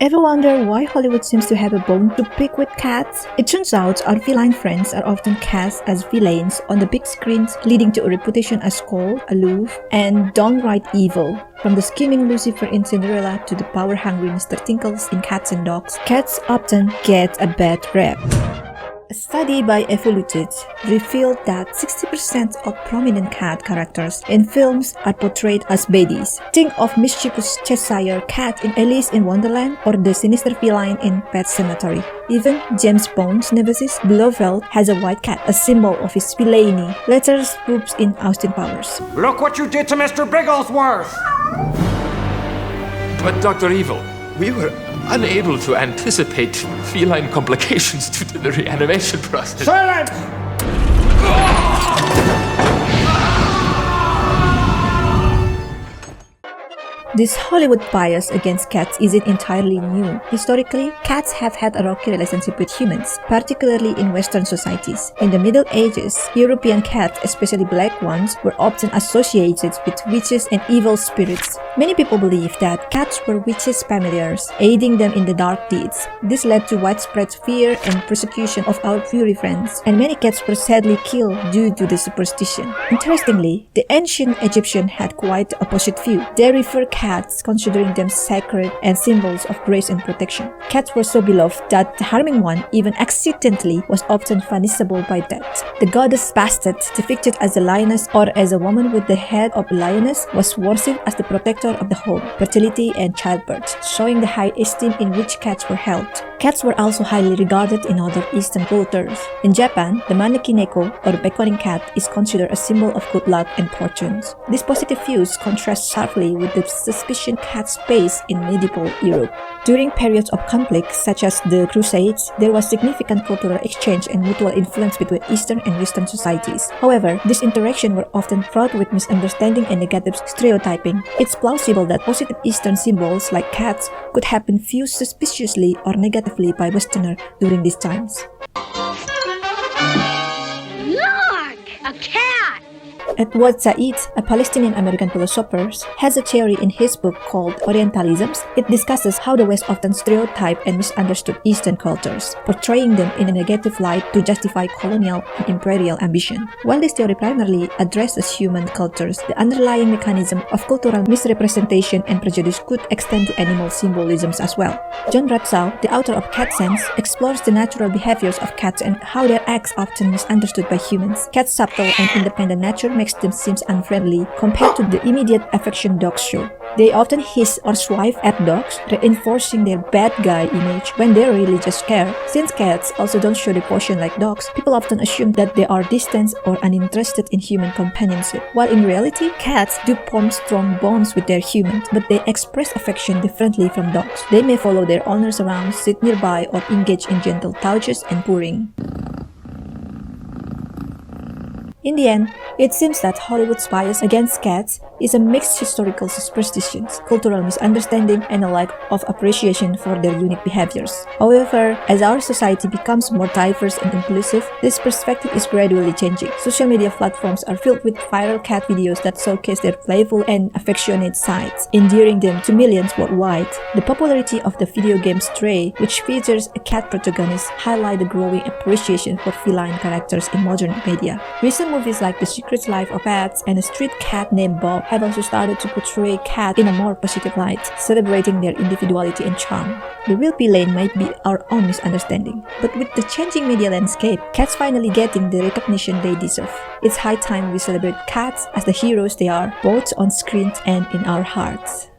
Ever wonder why Hollywood seems to have a bone to pick with cats? It turns out our feline friends are often cast as villains on the big screens, leading to a reputation as cold, aloof, and downright evil. From the scheming Lucifer in Cinderella to the power-hungry Mr. Tinkles in Cats and Dogs, cats often get a bad rep. A study by Villainizes revealed that 60% of prominent cat characters in films are portrayed as baddies. Think of mischievous Cheshire Cat in Alice in Wonderland or the sinister feline in Pet Sematary. Even James Bond's nemesis, Blofeld, has a white cat, a symbol of his villainy. Later spooks in Austin Powers. Look what you did to Mr. Bigglesworth! But Dr. Evil, we were unable to anticipate feline complications due to the reanimation process. Silence! This Hollywood bias against cats isn't entirely new. Historically, cats have had a rocky relationship with humans, particularly in Western societies. In the Middle Ages, European cats, especially black ones, were often associated with witches and evil spirits. Many people believe that cats were witches' familiars, aiding them in the dark deeds. This led to widespread fear and persecution of our furry friends, and many cats were sadly killed due to the superstition. Interestingly, the ancient Egyptians had quite the opposite view. They refer cats, considering them sacred and symbols of grace and protection. Cats were so beloved that harming one, even accidentally, was often punishable by death. The goddess Bastet, depicted as a lioness or as a woman with the head of a lioness, was worshipped as the protector of the home, fertility, and childbirth, showing the high esteem in which cats were held. Cats were also highly regarded in other Eastern cultures. In Japan, the maneki neko, or beckoning cat, is considered a symbol of good luck and fortunes. These positive views contrast sharply with the suspicion cats faced in medieval Europe. During periods of conflict, such as the Crusades, there was significant cultural exchange and mutual influence between Eastern and Western societies. However, these interactions were often fraught with misunderstanding and negative stereotyping. It's plausible that positive Eastern symbols like cats could have been viewed suspiciously or negatively by Westerners during these times. Look! A cat! Edward Said, a Palestinian-American philosopher, has a theory in his book called Orientalisms. It discusses how the West often stereotyped and misunderstood Eastern cultures, portraying them in a negative light to justify colonial and imperial ambition. While this theory primarily addresses human cultures, the underlying mechanism of cultural misrepresentation and prejudice could extend to animal symbolisms as well. John Ratzaw, the author of Cat Sense, explores the natural behaviors of cats and how their acts are often misunderstood by humans. Cats' subtle and independent nature makes them seem unfriendly compared to the immediate affection dogs show. They often hiss or swipe at dogs, reinforcing their bad guy image when they really just care. Since cats also don't show devotion like dogs, people often assume that they are distant or uninterested in human companionship. While in reality, cats do form strong bonds with their humans, but they express affection differently from dogs. They may follow their owners around, sit nearby, or engage in gentle touches and purring. In the end, it seems that Hollywood's bias against cats is a mixed historical superstitions, cultural misunderstanding, and a lack of appreciation for their unique behaviors. However, as our society becomes more diverse and inclusive, this perspective is gradually changing. Social media platforms are filled with viral cat videos that showcase their playful and affectionate sides, endearing them to millions worldwide. The popularity of the video game Stray, which features a cat protagonist, highlight the growing appreciation for feline characters in modern media. Recent movies like The Secret Life of Pets and A Street Cat Named Bob have also started to portray cats in a more positive light, celebrating their individuality and charm. The real villain might be our own misunderstanding, but with the changing media landscape, cats finally getting the recognition they deserve. It's high time we celebrate cats as the heroes they are, both on screen and in our hearts.